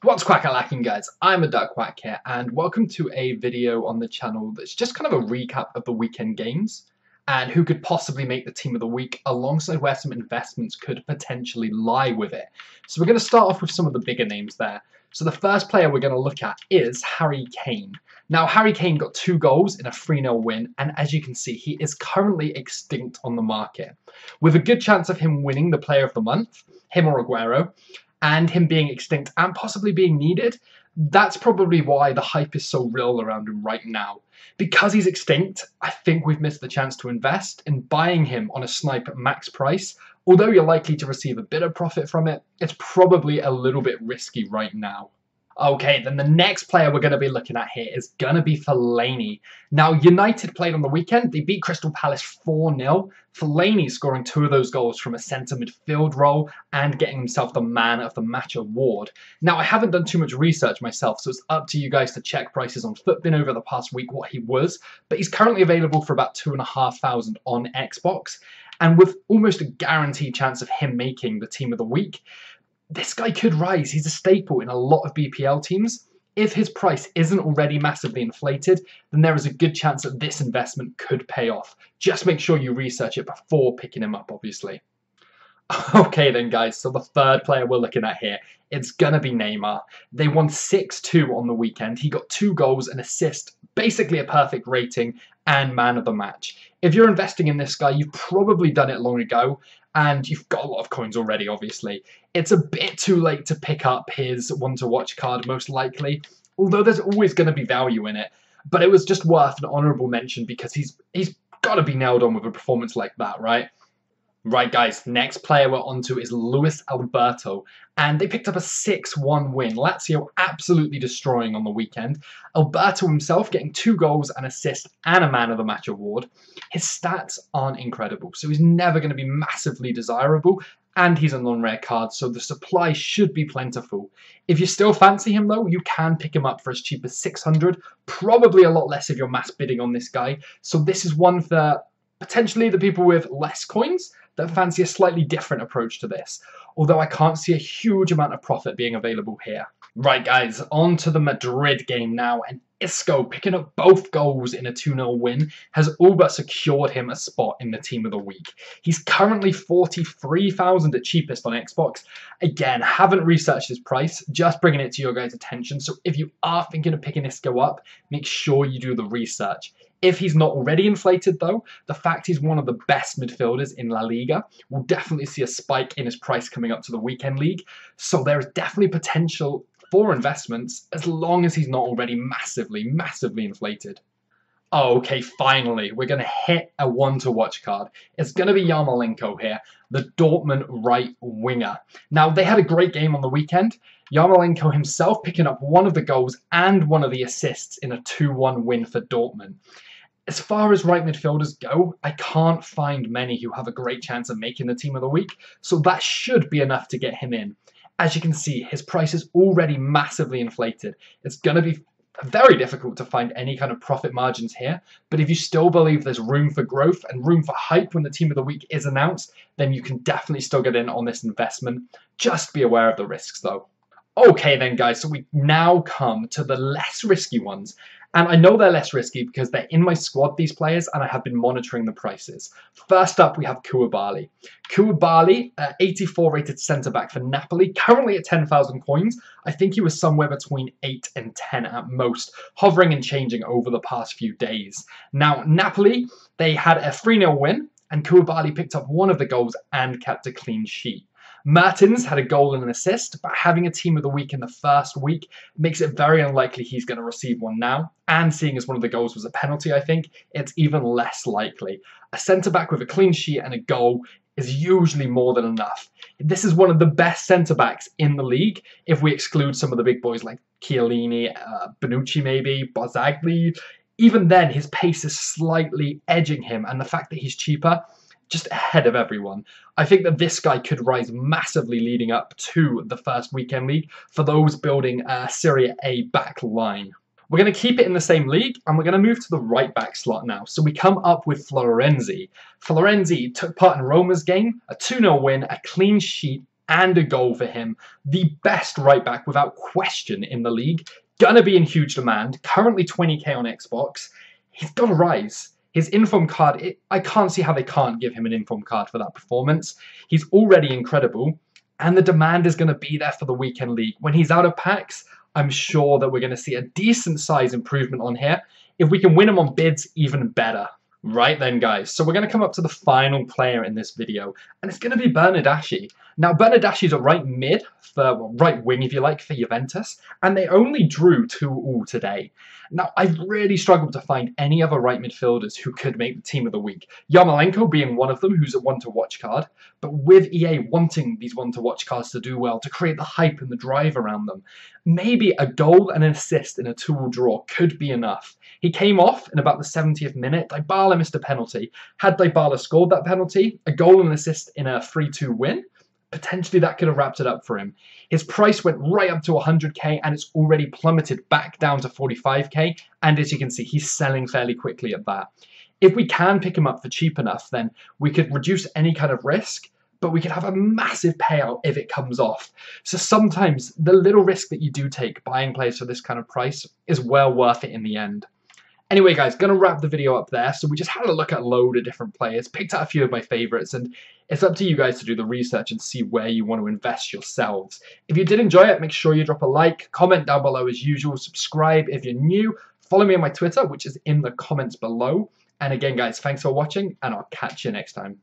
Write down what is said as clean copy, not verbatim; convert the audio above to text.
What's quack-a-lacking, guys? I'm a Duck Quack here, and welcome to a video on the channel that's just kind of a recap of the weekend games and who could possibly make the team of the week alongside where some investments could potentially lie with it. So we're going to start off with some of the bigger names there. So the first player we're going to look at is Harry Kane. Now, Harry Kane got 2 goals in a 3-0 win, and as you can see, he is currently extinct on the market, with a good chance of him winning the Player of the Month, him or Aguero, and him being extinct and possibly being needed. That's probably why the hype is so real around him right now. Because he's extinct, I think we've missed the chance to invest in buying him on a snipe at max price. Although you're likely to receive a bit of profit from it, it's probably a little bit risky right now. Okay, then the next player we're going to be looking at here is going to be Fellaini. Now, United played on the weekend. They beat Crystal Palace 4-0. Fellaini scoring 2 of those goals from a centre midfield role and getting himself the Man of the Match award. Now, I haven't done too much research myself, so it's up to you guys to check prices on Footbin over the past week what he was, but he's currently available for about 2,500 on Xbox, and with almost a guaranteed chance of him making the team of the week. This guy could rise. He's a staple in a lot of BPL teams. If his price isn't already massively inflated, then there is a good chance that this investment could pay off. Just make sure you research it before picking him up, obviously. Okay then, guys, so the third player we're looking at here, it's going to be Neymar. They won 6-2 on the weekend. He got 2 goals, an assist, basically a perfect rating, and man of the match. If you're investing in this guy, you've probably done it long ago, and you've got a lot of coins already, obviously. It's a bit too late to pick up his one-to-watch card, most likely, although there's always going to be value in it. But it was just worth an honourable mention because he's got to be nailed on with a performance like that, right? Right, guys, next player we're onto is Luis Alberto, and they picked up a 6-1 win. Lazio absolutely destroying on the weekend. Alberto himself getting 2 goals, an assist, and a Man of the Match award. His stats aren't incredible, so he's never going to be massively desirable, and he's a non-rare card, so the supply should be plentiful. If you still fancy him, though, you can pick him up for as cheap as 600, probably a lot less if you're mass bidding on this guy. So this is one for potentially the people with less coins that fancy a slightly different approach to this, although I can't see a huge amount of profit being available here. Right, guys, on to the Madrid game now, and Isco picking up both goals in a 2-0 win has all but secured him a spot in the team of the week. He's currently 43,000 at cheapest on Xbox. Again, haven't researched his price, just bringing it to your guys' attention, so if you are thinking of picking Isco up, make sure you do the research. If he's not already inflated, though, the fact he's one of the best midfielders in La Liga will definitely see a spike in his price coming up to the weekend league. So there is definitely potential for investments as long as he's not already massively inflated. Okay, finally, we're going to hit a one-to-watch card. It's going to be Yarmolenko here, the Dortmund right winger. Now, they had a great game on the weekend. Yarmolenko himself picking up 1 of the goals and 1 of the assists in a 2-1 win for Dortmund. As far as right midfielders go, I can't find many who have a great chance of making the team of the week, so that should be enough to get him in. As you can see, his price is already massively inflated. It's going to be very difficult to find any kind of profit margins here, but if you still believe there's room for growth and room for hype when the team of the week is announced, then you can definitely still get in on this investment. Just be aware of the risks, though. Okay then, guys, so we now come to the less risky ones. And I know they're less risky because they're in my squad, these players, and I have been monitoring the prices. First up, we have Koulibaly. Koulibaly, 84 rated centre-back for Napoli, currently at 10,000 coins. I think he was somewhere between 8 and 10 at most, hovering and changing over the past few days. Now, Napoli, they had a 3-0 win, and Koulibaly picked up 1 of the goals and kept a clean sheet. Mertens had a goal and an assist, but having a team of the week in the first week makes it very unlikely he's going to receive one now. And seeing as one of the goals was a penalty, I think, it's even less likely. A centre-back with a clean sheet and a goal is usually more than enough. This is one of the best centre-backs in the league, if we exclude some of the big boys like Chiellini, Bonucci maybe, Barzagli. Even then, his pace is slightly edging him, and the fact that he's cheaper, just ahead of everyone. I think that this guy could rise massively leading up to the first weekend league for those building a Serie A back line. We're going to keep it in the same league, and we're going to move to the right-back slot now. So we come up with Florenzi. Florenzi took part in Roma's game, a 2-0 win, a clean sheet, and a goal for him. The best right back without question in the league. Gonna be in huge demand. Currently 20k on Xbox. He's got to rise. His inform card, I can't see how they can't give him an inform card for that performance. He's already incredible, and the demand is going to be there for the weekend league. When he's out of packs, I'm sure that we're going to see a decent size improvement on here. If we can win him on bids, even better. Right then, guys, so we're going to come up to the final player in this video, and it's going to be Bernardeschi. Now, Bernardeschi's a right mid, well, right wing, if you like, for Juventus, and they only drew 2-2 today. Now, I've really struggled to find any other right midfielders who could make the team of the week. Yarmolenko being one of them, who's a one-to-watch card, but with EA wanting these one-to-watch cards to do well, to create the hype and the drive around them, maybe a goal and an assist in a 2-2 draw could be enough. He came off in about the 70th minute. Dybala missed a penalty. Had Dybala scored that penalty, a goal and an assist in a 3-2 win, potentially that could have wrapped it up for him. His price went right up to 100k and it's already plummeted back down to 45k. And as you can see, he's selling fairly quickly at that. If we can pick him up for cheap enough, then we could reduce any kind of risk, but we could have a massive payout if it comes off. So sometimes the little risk that you do take buying players for this kind of price is well worth it in the end. Anyway, guys, going to wrap the video up there. So we just had a look at a load of different players, picked out a few of my favorites, and it's up to you guys to do the research and see where you want to invest yourselves. If you did enjoy it, make sure you drop a like, comment down below as usual, subscribe if you're new, follow me on my Twitter, which is in the comments below. And again, guys, thanks for watching, and I'll catch you next time.